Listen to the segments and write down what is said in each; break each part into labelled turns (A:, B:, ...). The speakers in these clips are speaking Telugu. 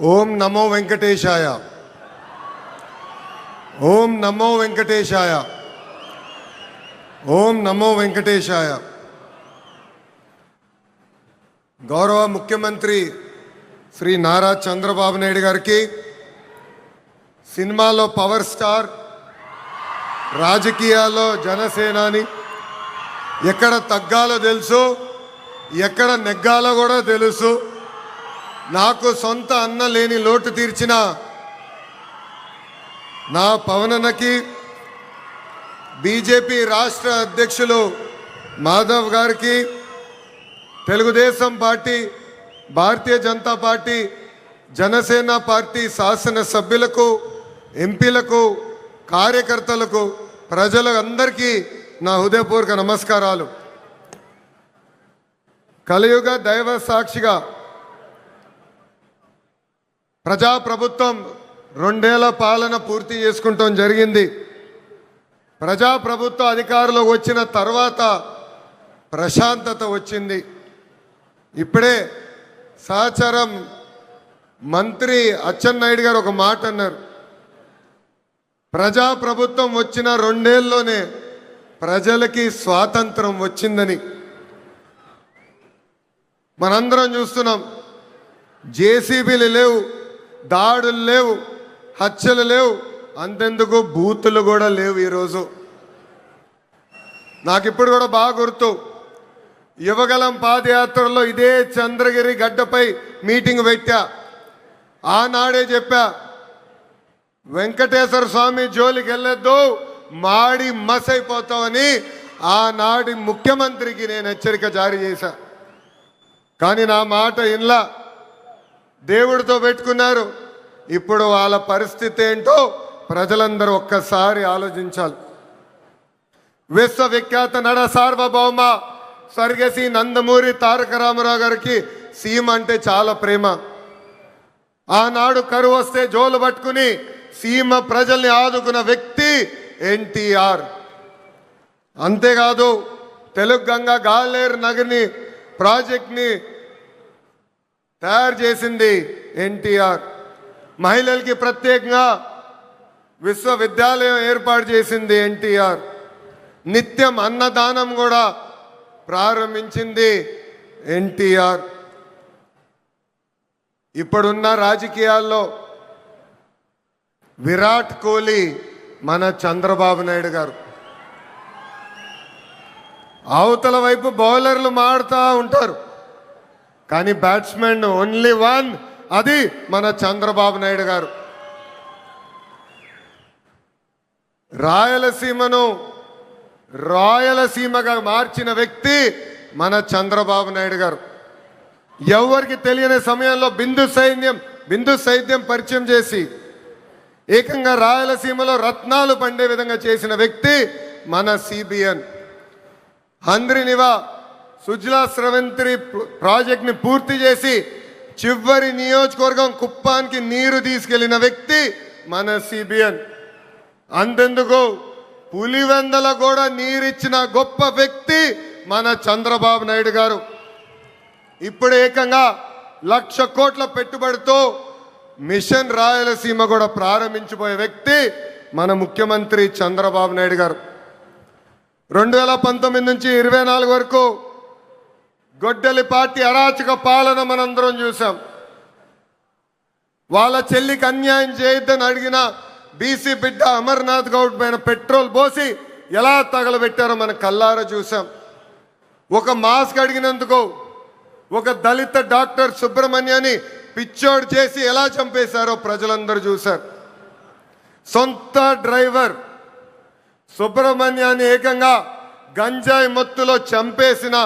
A: ఓం నమో వెంకటేశాయ. ఓం నమో వెంకటేశాయ. ఓం నమో వెంకటేశాయ. గౌరవ ముఖ్యమంత్రి శ్రీ నారా చంద్రబాబు నాయుడు గారికి, సినిమాలో పవర్ స్టార్, రాజకీయాల్లో జనసేనాని, ఎక్కడ తగ్గాలో తెలుసు, ఎక్కడ నెగ్గాలో కూడా తెలుసు. నాకు సొంత అన్న లేని లోటు తీర్చిన నా పవనన్నకి, బీజేపీ రాష్ట్ర అధ్యక్షులు మాధవ్ గారికి, తెలుగుదేశం పార్టీ, భారతీయ జనతా పార్టీ, జనసేన పార్టీ శాసనసభ్యులకు, ఎంపీలకు, కార్యకర్తలకు, ప్రజలందరికీ నా హృదయపూర్వక నమస్కారాలు. కలియుగ దైవ సాక్షిగా ప్రజాప్రభుత్వం 2 ఏళ్ల పాలన పూర్తి చేసుకుంటాం జరిగింది. ప్రజాప్రభుత్వ అధికారంలో వచ్చిన తర్వాత ప్రశాంతత వచ్చింది. ఇప్పుడే సహచరం మంత్రి అచ్చెన్నాయుడు గారు ఒక మాట అన్నారు. ప్రజాప్రభుత్వం వచ్చిన 2 ఏళ్లలోనే ప్రజలకి స్వాతంత్రం వచ్చిందని. మనందరం చూస్తున్నాం. జేసీబీలు లేవు, దాడులు లేవు, హత్యలు లేవు, అంతెందుకు బూతులు కూడా లేవు. ఈరోజు నాకు ఇప్పుడు కూడా బాగా గుర్తు, యువగలం పాదయాత్రలో ఇదే చంద్రగిరి గడ్డపై మీటింగ్ పెట్టా. ఆనాడే చెప్పా, వెంకటేశ్వర స్వామి జోలికి వెళ్ళొద్దు, మాడి మసైపోతామని ఆనాడి ముఖ్యమంత్రికి నేను హెచ్చరిక జారీ చేశా. కానీ నా మాట ఇన్లా, దేవుడితో పెట్టుకున్నారు. ఇప్పుడు వాళ్ళ పరిస్థితి ఏంటో ప్రజలందరూ ఒక్కసారి ఆలోచించాలి. విశ్వవిఖ్యాత నడ సార్వభౌమ స్వర్గశ్రీ నందమూరి తారక రామారావు గారికి సీమ అంటే చాలా ప్రేమ. ఆనాడు కరువు వస్తే జోలు పట్టుకుని సీమ ప్రజల్ని ఆదుకున్న వ్యక్తి ఎన్టీఆర్. అంతేకాదు, తెలుగు గంగా గాలేరు నగర్ని ప్రాజెక్ట్ని తయారు చేసింది ఎన్టీఆర్. మహిళలకి ప్రత్యేకంగా విశ్వవిద్యాలయం ఏర్పాటు చేసింది ఎన్టీఆర్. నిత్యం అన్నదానం కూడా ప్రారంభించింది ఎన్టీఆర్. ఇప్పుడున్న రాజకీయాల్లో విరాట్ కోహ్లీ మన చంద్రబాబు నాయుడు గారు. అవతల వైపు బౌలర్లు మాడుతూ ఉంటారు, కానీ బ్యాట్స్మెన్ ఓన్లీ వన్, అది మన చంద్రబాబు నాయుడు గారు. రాయలసీమను రాయలసీమగా మార్చిన వ్యక్తి మన చంద్రబాబు నాయుడు గారు. ఎవరికి తెలియని సమయంలో బిందు సైద్యం పరిచయం చేసి ఏకంగా రాయలసీమలో రత్నాలు పండే విధంగా చేసిన వ్యక్తి మన సిబిఎన్. హంద్రినివా సుజలా స్రవంతి ప్రాజెక్ట్ని పూర్తి చేసి చివరి నియోజకవర్గం కుప్పానికి నీరు తీసుకెళ్లిన వ్యక్తి మన సిబిఎన్. అంతెందుకు, పులివెందల కూడా నీరిచ్చిన గొప్ప వ్యక్తి మన చంద్రబాబు నాయుడు గారు. ఇప్పుడు ఏకంగా 1,00,000 కోట్ల పెట్టుబడితో మిషన్ రాయలసీమ కూడా ప్రారంభించిపోయే వ్యక్తి మన ముఖ్యమంత్రి చంద్రబాబు నాయుడు గారు. 2019 నుంచి 24 వరకు గొడ్డలి పార్టీ అరాచక పాలన మనందరం చూసాం. వాళ్ళ చెల్లికి అన్యాయం చేయొద్దని అడిగిన బీసీ బిడ్డ అమర్నాథ్ గౌడ్ పైన పెట్రోల్ పోసి ఎలా తగలబెట్టారో మన కల్లారా చూసాం. ఒక మాస్క్ అడిగినందుకు ఒక దళిత డాక్టర్ సుబ్రహ్మణ్యాన్ని పిచ్చోడు చేసి ఎలా చంపేశారో ప్రజలందరూ చూశారు. సొంత డ్రైవర్ సుబ్రహ్మణ్యాన్ని ఏకంగా గంజాయి మత్తులో చంపేసిన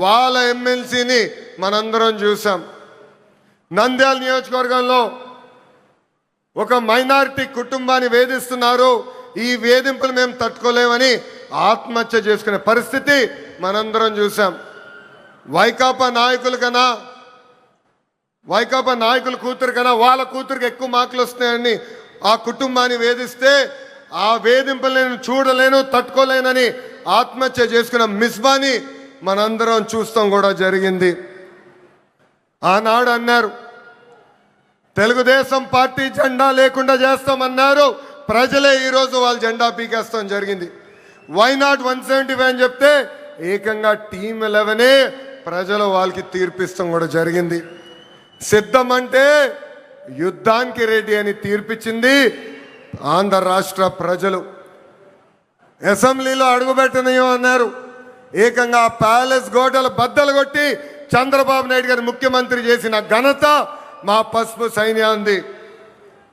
A: వాళ్ళ ఎమ్మెల్సీని మనందరం చూసాం. నంద్యాల నియోజకవర్గంలో ఒక మైనారిటీ కుటుంబాన్ని వేధిస్తున్నారు, ఈ వేధింపులు మేము తట్టుకోలేమని ఆత్మహత్య చేసుకునే పరిస్థితి మనందరం చూసాం. వైకాపా నాయకుల కూతురు కన్నా వాళ్ళ కూతురికి ఎక్కువ మార్కులు వస్తున్నాయని ఆ కుటుంబాన్ని వేధిస్తే, ఆ వేధింపులు నేను చూడలేను, తట్టుకోలేనని ఆత్మహత్య చేసుకున్న మిస్బాని మనందరం చూస్తాం కూడా జరిగింది. ఆనాడు అన్నారు, తెలుగుదేశం పార్టీ జెండా లేకుండా చేస్తామన్నారు. ప్రజలే ఈరోజు వాళ్ళ జెండా పీకేస్తాం జరిగింది. వై నాట్ 175 అని చెప్తే ఏకంగా టీమ్ 11 ప్రజలు వాళ్ళకి తీర్పిస్తాం కూడా జరిగింది. సిద్ధం అంటే యుద్ధానికి రెడీ అని తీర్పిచ్చింది ఆంధ్ర రాష్ట్ర ప్రజలు. అసెంబ్లీలో అడుగుపెట్టనయో అన్నారు. ఏకంగా ప్యాలెస్ గోడలు బద్దలు కొట్టి చంద్రబాబు నాయుడు గారిని ముఖ్యమంత్రి చేసిన ఘనత మా పసుపు సైన్యాంది.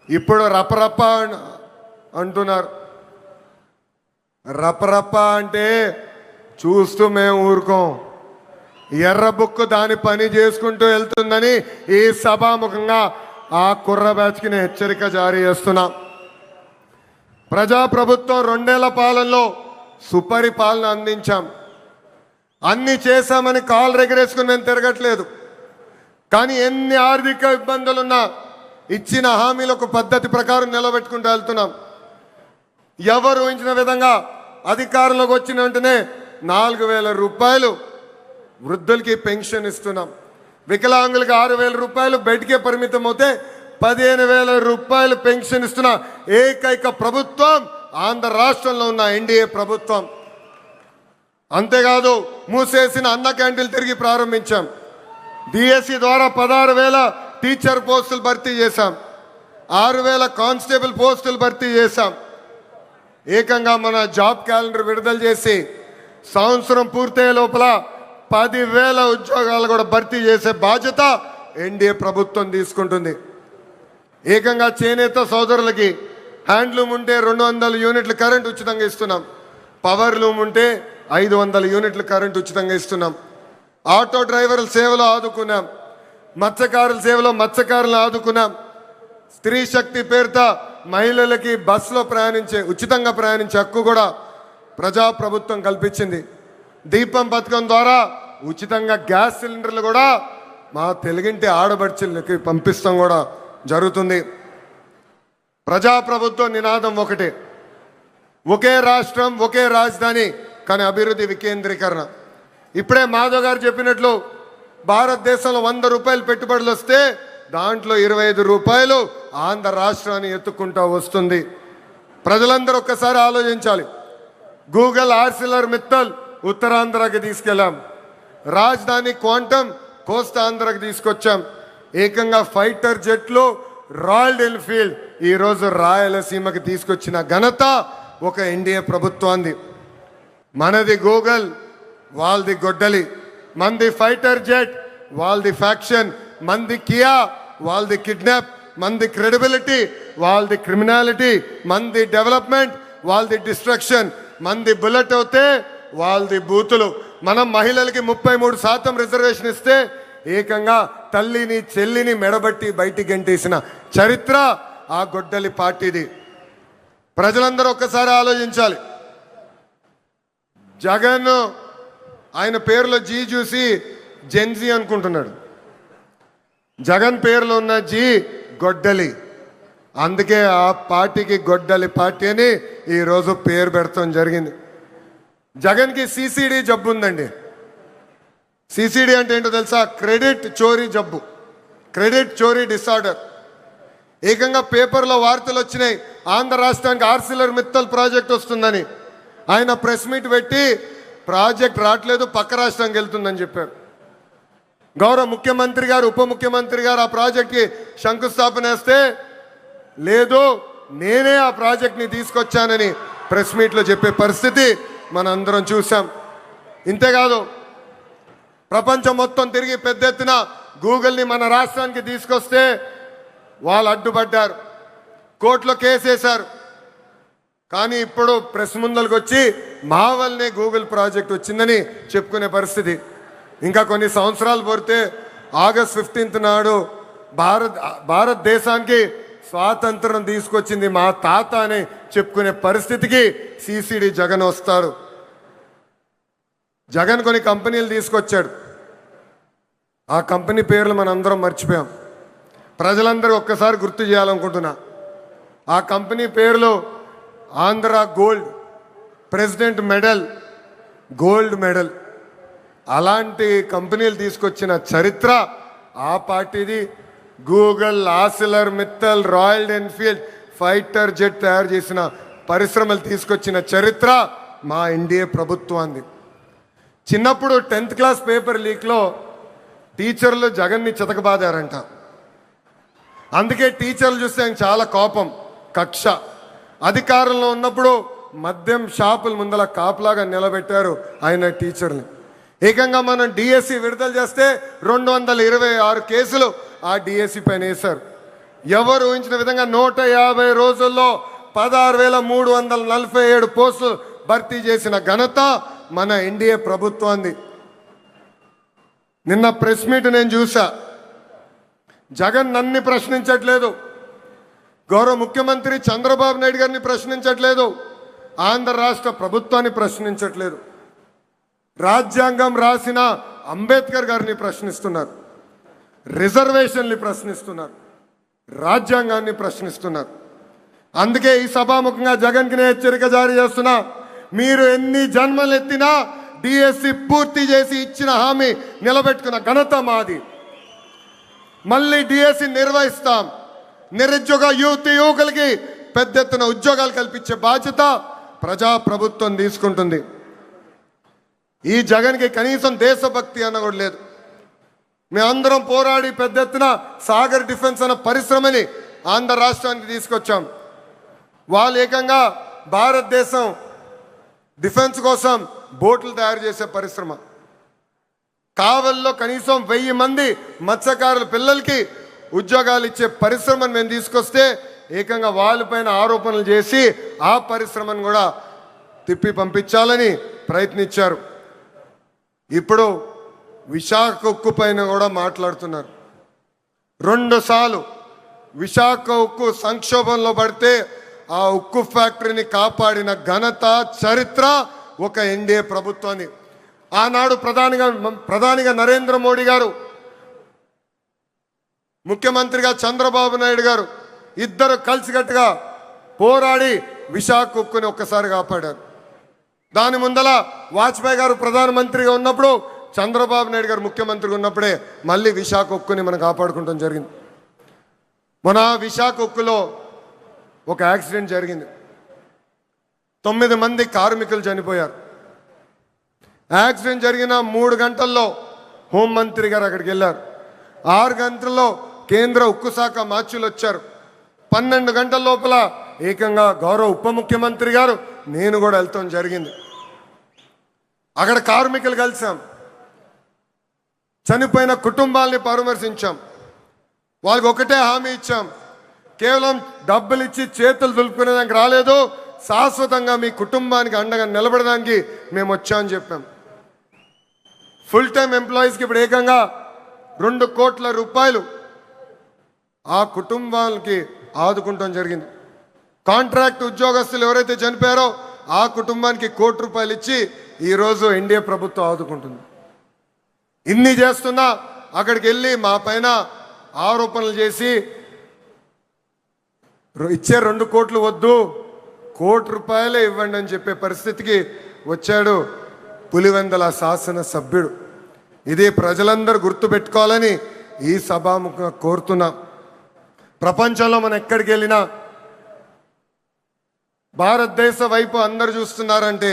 A: ఇప్పుడు రపరప అంటున్నారు. రపరప అంటే చూస్తూ మేము ఊరుకోం. ఎర్ర బుక్కు దాని పని చేసుకుంటూ వెళ్తుందని ఈ సభాముఖంగా ఆ కుర్ర బ్యాచ్కి నేను హెచ్చరిక జారీ చేస్తున్నా. ప్రజాప్రభుత్వం 2 ఏళ్ల పాలనలో సుపరిపాలన అందించాం. అన్ని చేశామని కాలు ఎగరేసుకుని మేము తిరగట్లేదు. కానీ ఎన్ని ఆర్థిక ఇబ్బందులున్నా ఇచ్చిన హామీలకు పద్ధతి ప్రకారం నిలబెట్టుకుంటూ వెళ్తున్నాం. ఎవరు ఊహించిన విధంగా అధికారంలోకి వచ్చిన వెంటనే 4,000 రూపాయలు వృద్ధులకి పెన్షన్ ఇస్తున్నాం. వికలాంగులకి 6,000 రూపాయలు బెడ్కే పరిమితం అవుతే 15,000 రూపాయలు పెన్షన్ ఇస్తున్న ఏకైక ప్రభుత్వం ఆంధ్ర రాష్ట్రంలో ఉన్న ఎన్డీఏ ప్రభుత్వం. అంతేకాదు మూసేసిన అన్న క్యాంటీన్లు తిరిగి ప్రారంభించాం. డిఎస్సి ద్వారా 16,000 టీచర్ పోస్టులు భర్తీ చేశాం. 6,000 కానిస్టేబుల్ పోస్టులు భర్తీ చేశాం. ఏకంగా మన జాబ్ క్యాలెండర్ విడుదల చేసి సంవత్సరం పూర్తయ్యే లోపల 10,000 ఉద్యోగాలు కూడా భర్తీ చేసే బాధ్యత ఎన్డీఏ ప్రభుత్వం తీసుకుంటుంది. ఏకంగా చేనేత సోదరులకి హ్యాండ్లూమ్ ఉంటే 200 యూనిట్లు కరెంట్ ఉచితంగా ఇస్తున్నాం. పవర్ లూమ్ ఉంటే 500 యూనిట్లు కరెంట్ ఉచితంగా ఇస్తున్నాం. ఆటో డ్రైవర్ల సేవలో ఆదుకున్నాం. మత్స్యకారుల సేవలో మత్స్యకారులను ఆదుకున్నాం. స్త్రీ శక్తి పేరుతో మహిళలకి బస్సులో ఉచితంగా ప్రయాణించే హక్కు కూడా ప్రజాప్రభుత్వం కల్పించింది. దీపం పథకం ద్వారా ఉచితంగా గ్యాస్ సిలిండర్లు కూడా మా తెలుగింటి ఆడబడుచులకి పంపిస్తాం కూడా జరుగుతుంది. ప్రజాప్రభుత్వం నినాదం ఒకటే, ఒకే రాష్ట్రం ఒకే రాజధాని కానీ అభివృద్ధి వికేంద్రీకరణ. ఇప్పుడే మాధవ్ గారు చెప్పినట్లు భారతదేశంలో 100 రూపాయలు పెట్టుబడులు వస్తే దాంట్లో 25 రూపాయలు ఆంధ్ర రాష్ట్రాన్ని ఎత్తుకుంటూ వస్తుంది. ప్రజలందరూ ఒక్కసారి ఆలోచించాలి. గూగుల్ ఆర్సిలర్ మిత్తల్ ఉత్తరాంధ్రకి తీసుకెళ్ళాం. రాజధాని క్వాంటమ్ కోస్తాంధ్రకి తీసుకొచ్చాం. ఏకంగా ఫైటర్ జెట్లు రాయల్ ఎన్ఫీల్డ్ ఈరోజు రాయలసీమకి తీసుకొచ్చిన ఘనత ఒక ఎన్డీఏ ప్రభుత్వాన్ని. మనది గూగుల్, వాళ్ళది గొడ్డలి. మంది ఫైటర్ జెట్, వాళ్ళది ఫ్యాక్షన్. మంది కియా, వాళ్ళది కిడ్నాప్. మంది క్రెడిబిలిటీ, వాళ్ళది క్రిమినాలిటీ. మంది డెవలప్మెంట్, వాళ్ళది డిస్ట్రక్షన్. మంది బుల్లెట్ అవుతే వాళ్ళది బూతులు. మనం మహిళలకి 33% రిజర్వేషన్ ఇస్తే ఏకంగా తల్లిని చెల్లిని మెడబట్టి బయటికి గంటేసిన చరిత్ర ఆ గొడ్డలి పార్టీది. ప్రజలందరూ ఒక్కసారి ఆలోచించాలి. జగన్ ఆయన పేరులో జీ చూసి జెన్జీ అనుకుంటున్నాడు. జగన్ పేరులో ఉన్న జీ గొడ్డలి. అందుకే ఆ పార్టీకి గొడ్డలి పార్టీ అని ఈరోజు పేరు పెడతాం జరిగింది. జగన్కి సిసిడి జబ్బు ఉందండి. సిసిడి అంటే ఏంటో తెలుసా? క్రెడిట్ చోరీ జబ్బు, క్రెడిట్ చోరీ డిసార్డర్. ఏకంగా పేపర్లో వార్తలు వచ్చినాయి, ఆంధ్ర రాష్ట్రానికి ఆర్సిలర్ మిత్తల్ ప్రాజెక్ట్ వస్తుందని. ఆయన ప్రెస్ మీట్ పెట్టి ప్రాజెక్ట్ రావట్లేదు, పక్క రాష్ట్రానికి వెళ్తుందని చెప్పారు. గౌరవ ముఖ్యమంత్రి గారు, ఉప ముఖ్యమంత్రి గారు ఆ ప్రాజెక్ట్కి శంకుస్థాపన వేస్తే లేదు నేనే ఆ ప్రాజెక్ట్ని తీసుకొచ్చానని ప్రెస్ మీట్లో చెప్పే పరిస్థితి మనందరం చూసాం. ఇంతేకాదు ప్రపంచం మొత్తం తిరిగి పెద్ద ఎత్తున గూగుల్ని మన రాష్ట్రానికి తీసుకొస్తే వాళ్ళు అడ్డుపడ్డారు, కోర్టులో కేసు వేశారు. కానీ ఇప్పుడు ప్రెస్ ముందరికి వచ్చి మా వల్లనే గూగుల్ ప్రాజెక్ట్ వచ్చిందని చెప్పుకునే పరిస్థితి. ఇంకా కొన్ని సంవత్సరాలు పోతే ఆగస్ట్ 15 నాడు భారతదేశానికి స్వాతంత్రం తీసుకొచ్చింది మా తాత అని చెప్పుకునే పరిస్థితికి సిసిడి జగన్ వస్తారు. జగన్ కొన్ని కంపెనీలు తీసుకొచ్చాడు. ఆ కంపెనీ పేర్లు మనందరం మర్చిపోయాం. ప్రజలందరూ ఒక్కసారి గుర్తు చేయాలనుకుంటున్నా. ఆ కంపెనీ పేర్లు Andhra gold, president medal, gold medal. అలాంటి కంపెనీలు తీసుకొచ్చిన చరిత్ర ఆ పార్టీది. Google, ఆసిలర్ Mittal, royal Enfield fighter jet తయారు చేసిన పరిశ్రమలు తీసుకొచ్చిన చరిత్ర మా ఎన్డీఏ ప్రభుత్వాన్ని. చిన్నప్పుడు 10th క్లాస్ పేపర్ లీక్లో టీచర్లు జగన్ని చితకబాదారంట. అందుకే టీచర్లు చూస్తే ఆయన చాలా కోపం, కక్ష. అధికారంలో ఉన్నప్పుడు మద్యం షాపుల ముందల కాపులాగా నిలబెట్టారు ఆయన టీచర్ని. ఏకంగా మనం డిఎస్సి విడుదల చేస్తే 226 కేసులు ఆ డిఎస్సి పైన వేశారు. ఎవరు ఊహించిన విధంగా 150 రోజుల్లో 16,347 పోస్టులు భర్తీ చేసిన ఘనత మన ఎన్డీఏ ప్రభుత్వాన్ని. నిన్న ప్రెస్ మీట్ నేను చూసా. జగన్ నన్ను ప్రశ్నించట్లేదు, గౌరవ ముఖ్యమంత్రి చంద్రబాబు నాయుడు గారిని ప్రశ్నించట్లేదు, ఆంధ్ర రాష్ట్ర ప్రభుత్వాన్ని ప్రశ్నించట్లేదు. రాజ్యాంగం రాసిన అంబేద్కర్ గారిని ప్రశ్నిస్తున్నారు, రిజర్వేషన్ని ప్రశ్నిస్తున్నారు, రాజ్యాంగాన్ని ప్రశ్నిస్తున్నారు. అందుకే ఈ సభాముఖంగా జగన్కి నేను హెచ్చరిక జారీ చేస్తున్నా. మీరు ఎన్ని జన్మలు ఎత్తినా డిఎస్సి పూర్తి చేసి ఇచ్చిన హామీ నిలబెట్టుకున్న ఘనత మాది. మళ్ళీ డిఎస్సి నిర్వహిస్తాం. నిరుద్యోగ యువకులకి పెద్ద ఎత్తున ఉద్యోగాలు కల్పించే బాధ్యత ప్రజాప్రభుత్వం తీసుకుంటుంది. ఈ జగన్కి కనీసం దేశభక్తి అన్న కూడా లేదు. మేమందరం పోరాడి పెద్ద ఎత్తున సాగర్ డిఫెన్స్ అన్న పరిశ్రమని ఆంధ్ర రాష్ట్రానికి తీసుకొచ్చాం. వాళ్ళు ఏకంగా భారతదేశం డిఫెన్స్ కోసం బోట్లు తయారు చేసే పరిశ్రమ. కావల్లో కనీసం 1000 మంది మత్స్యకారుల పిల్లలకి ఉద్యోగాలు ఇచ్చే పరిశ్రమను మేము తీసుకొస్తే ఏకంగా వాళ్ళపైన ఆరోపణలు చేసి ఆ పరిశ్రమను కూడా తిప్పి పంపించాలని ప్రయత్నించారు. ఇప్పుడు విశాఖ ఉక్కు పైన కూడా మాట్లాడుతున్నారు. 2 సార్లు విశాఖ ఉక్కు సంక్షోభంలో పడితే ఆ ఉక్కు ఫ్యాక్టరీని కాపాడిన ఘనత, చరిత్ర ఒక ఎన్డీఏ ప్రభుత్వాన్ని. ఆనాడు ప్రధానిగా నరేంద్ర మోడీ గారు, ముఖ్యమంత్రిగా చంద్రబాబు నాయుడు గారు ఇద్దరు కలిసికట్టుగా పోరాడి విశాఖ ఉక్కుని ఒక్కసారి కాపాడారు. దాని ముందల వాజ్పేయి గారు ప్రధానమంత్రిగా ఉన్నప్పుడు, చంద్రబాబు నాయుడు గారు ముఖ్యమంత్రిగా ఉన్నప్పుడే మళ్ళీ విశాఖ ఉక్కుని మనం కాపాడుకుంటాం జరిగింది. మన విశాఖ ఉక్కులో ఒక యాక్సిడెంట్ జరిగింది. 9 మంది కార్మికులు చనిపోయారు. యాక్సిడెంట్ జరిగిన 3 గంటల్లో హోంమంత్రి గారు అక్కడికి వెళ్ళారు. 6 గంటల్లో కేంద్ర ఉక్కు శాఖ మార్చులు వచ్చారు. 12 గంటల లోపల ఏకంగా గౌరవ ఉప ముఖ్యమంత్రి గారు, నేను కూడా వెళ్తాం జరిగింది. అక్కడ కార్మికులు కలిసాం, చనిపోయిన కుటుంబాలని పరామర్శించాం. వాళ్ళకి ఒకటే హామీ ఇచ్చాం, కేవలం డబ్బులు ఇచ్చి చేతులు దులుపుకునేదానికి రాలేదు, శాశ్వతంగా మీ కుటుంబానికి అండగా నిలబడడానికి మేము వచ్చామని చెప్పాం. ఫుల్ టైం ఎంప్లాయీస్కి ఇప్పుడు ఏకంగా 2 కోట్ల రూపాయలు ఆ కుటుంబాలకి ఆదుకుంటాం జరిగింది. కాంట్రాక్ట్ ఉద్యోగస్తులు ఎవరైతే చనిపోయారో ఆ కుటుంబానికి 1 కోటి రూపాయలు ఇచ్చి ఈరోజు ఎన్డీఏ ప్రభుత్వం ఆదుకుంటుంది. ఇన్ని చేస్తున్నా అక్కడికి వెళ్ళి మా పైన ఆరోపణలు చేసి ఇచ్చే 2 కోట్లు వద్దు, 1 కోటి రూపాయలే ఇవ్వండి అని చెప్పే పరిస్థితికి వచ్చాడు పులివెందల శాసన సభ్యుడు. ఇది ప్రజలందరూ గుర్తుపెట్టుకోవాలని ఈ సభాముఖంగా కోరుతున్నాం. ప్రపంచంలో మనం ఎక్కడికి వెళ్ళినా భారతదేశ వైపు అందరు చూస్తున్నారంటే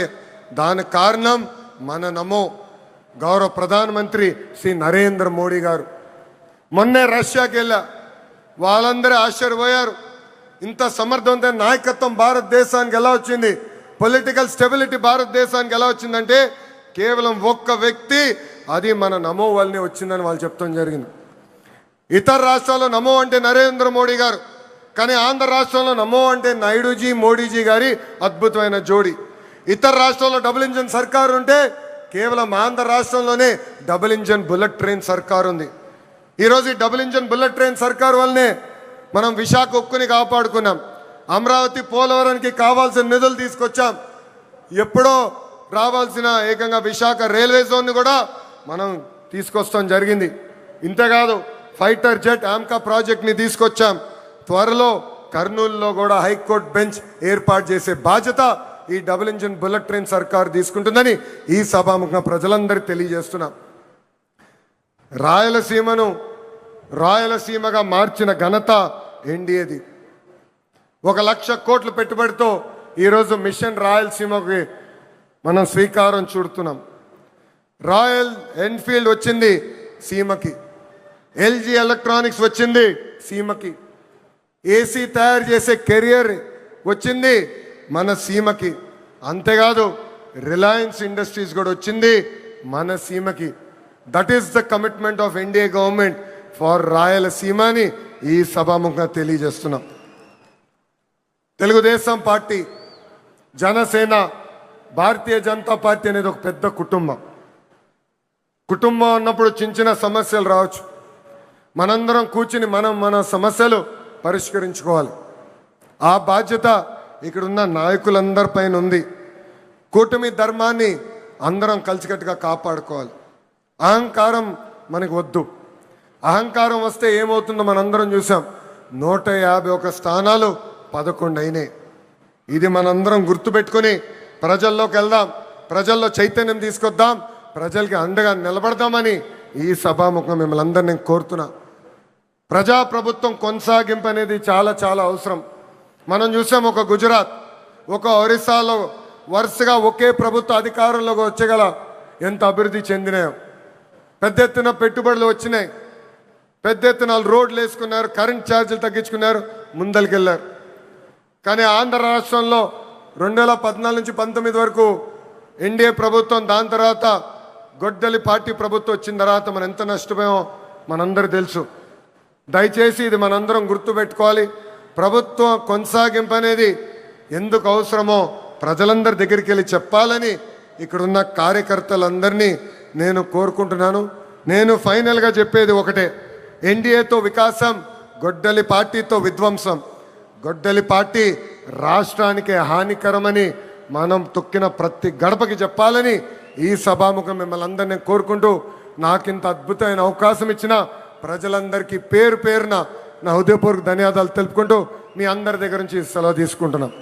A: దానికి కారణం మన నమో గౌరవ ప్రధానమంత్రి శ్రీ నరేంద్ర మోడీ గారు. మొన్నే రష్యాకి వెళ్ళా, వాళ్ళందరూ ఆశ్చర్యపోయారు. ఇంత సమర్థవంతమైన నాయకత్వం భారతదేశానికి ఎలా వచ్చింది, పొలిటికల్ స్టెబిలిటీ భారతదేశానికి ఎలా వచ్చిందంటే కేవలం ఒక్క వ్యక్తి, అది మన నమో వల్లనే వచ్చిందని వాళ్ళు చెప్తాం జరిగింది. ఇతర రాష్ట్రాల్లో నమో అంటే నరేంద్ర మోడీ గారు, కానీ ఆంధ్ర రాష్ట్రంలో నమో అంటే నాయుడుజీ మోడీజీ గారి అద్భుతమైన జోడి. ఇతర రాష్ట్రాల్లో డబుల్ ఇంజన్ సర్కారు ఉంటే కేవలం ఆంధ్ర రాష్ట్రంలోనే డబుల్ ఇంజన్ బుల్లెట్ ట్రైన్ సర్కారు ఉంది. ఈరోజు ఈ డబుల్ ఇంజన్ బుల్లెట్ ట్రైన్ సర్కారు వల్లనే మనం విశాఖ ఉక్కుని కాపాడుకున్నాం. అమరావతి పోలవరానికి కావాల్సిన నిధులు తీసుకొచ్చాం. ఎప్పుడో రావాల్సిన ఏకంగా విశాఖ రైల్వే జోన్ని కూడా మనం తీసుకొస్తాం జరిగింది. ఇంతేకాదు ఫైటర్ జెట్ ఆమ్కా ప్రాజెక్ట్ని తీసుకొచ్చాం. త్వరలో కర్నూలులో కూడా హైకోర్టు బెంచ్ ఏర్పాటు చేసే బాధ్యత ఈ డబుల్ ఇంజిన్ బుల్లెట్ ట్రైన్ సర్కారు తీసుకుంటుందని ఈ సభాముఖంగా ప్రజలందరికీ తెలియజేస్తున్నాం. రాయలసీమను రాయలసీమగా మార్చిన ఘనత ఎన్డీఏది. 1,00,000 కోట్ల పెట్టుబడితో ఈరోజు మిషన్ రాయలసీమకి మనం శ్రీకారం చుడుతున్నాం. రాయల్ ఎన్ఫీల్డ్ వచ్చింది సీమకి, ఎల్జీ ఎలక్ట్రానిక్స్ వచ్చింది సీమకి, ఏసీ తయారు చేసే కెరియర్ వచ్చింది మన సీమకి. అంతేకాదు రిలయన్స్ ఇండస్ట్రీస్ కూడా వచ్చింది మన సీమకి. That is the commitment of NDA government for Rayalaseema అని ఈ సభాముఖంగా తెలియజేస్తున్నాం. తెలుగుదేశం పార్టీ, జనసేన, భారతీయ జనతా పార్టీ అనేది ఒక పెద్ద కుటుంబం. కుటుంబం అన్నప్పుడు చిన్న చిన్న సమస్యలు రావచ్చు. మనందరం కూర్చుని మన సమస్యలు పరిష్కరించుకోవాలి. ఆ బాధ్యత ఇక్కడున్న నాయకులందరిపైన ఉంది. కూటమి ధర్మాన్ని అందరం కలిసికట్టుగా కాపాడుకోవాలి. అహంకారం మనకు వద్దు. అహంకారం వస్తే ఏమవుతుందో మనందరం చూసాం. 151 స్థానాలు 11 అయినాయి. ఇది మనందరం గుర్తుపెట్టుకొని ప్రజల్లోకి వెళ్దాం, ప్రజల్లో చైతన్యం తీసుకొద్దాం, ప్రజలకి అండగా నిలబడదామని ఈ సభాముఖం మిమ్మల్ని అందరినీ నేను కోరుతున్నా. ప్రజాప్రభుత్వం కొనసాగింపు అనేది చాలా చాలా అవసరం. మనం చూసాం ఒక గుజరాత్, ఒక ఒరిస్సాలో వరుసగా ఒకే ప్రభుత్వ అధికారంలోకి వచ్చగల ఎంత అభివృద్ధి చెందినాయో. పెద్ద ఎత్తున పెట్టుబడులు వచ్చినాయి, పెద్ద ఎత్తున రోడ్లు వేసుకున్నారు, కరెంట్ ఛార్జీలు తగ్గించుకున్నారు, ముందరికెళ్ళారు. కానీ ఆంధ్ర రాష్ట్రంలో 2014 నుంచి 19 వరకు ఎన్డీఏ ప్రభుత్వం, దాని తర్వాత గొడ్డలి పార్టీ ప్రభుత్వం వచ్చిన తర్వాత మనం ఎంత నష్టపోయామో మనందరూ తెలుసు. దయచేసి ఇది మనందరం గుర్తుపెట్టుకోవాలి. ప్రభుత్వం కొనసాగింపు అనేది ఎందుకు అవసరమో ప్రజలందరి దగ్గరికి వెళ్ళి చెప్పాలని ఇక్కడున్న కార్యకర్తలందరినీ నేను కోరుకుంటున్నాను. నేను ఫైనల్గా చెప్పేది ఒకటే, ఎన్డీఏతో వికాసం, గొడ్డలి పార్టీతో విధ్వంసం. గొడ్డలి పార్టీ రాష్ట్రానికి హానికరమని మనం తొక్కిన ప్రతి గడపకి చెప్పాలని ఈ సభాముఖం మిమ్మల్ని అందరినీ కోరుకుంటూ, నాకింత అద్భుతమైన అవకాశం ఇచ్చిన ప్రజలందరికీ పేరు పేరున నా హృదయపూర్వక ధన్యవాదాలు తెలుపుకుంటూ మీ అందరి దగ్గర నుంచి సెలవు తీసుకుంటున్నాం.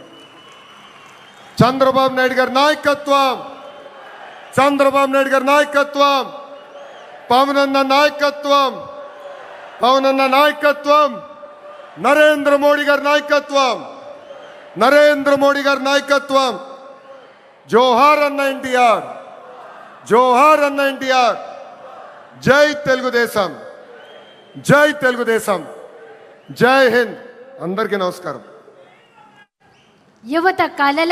A: చంద్రబాబు నాయుడు గారి నాయకత్వం, చంద్రబాబు నాయుడు గారి నాయకత్వం, పవన్ అన్న నాయకత్వం, పవన్ అన్న నాయకత్వం, నరేంద్ర మోడీ గారి నాయకత్వం, నరేంద్ర మోడీ గారి నాయకత్వం. జోహార్ అన్న ఎన్టీఆర్, జోహార్ అన్న ఎన్టీఆర్. జై తెలుగుదేశం, జై తెలుగుదేశం, జై హింద్. అందరికీ నమస్కారం.
B: యువత కళల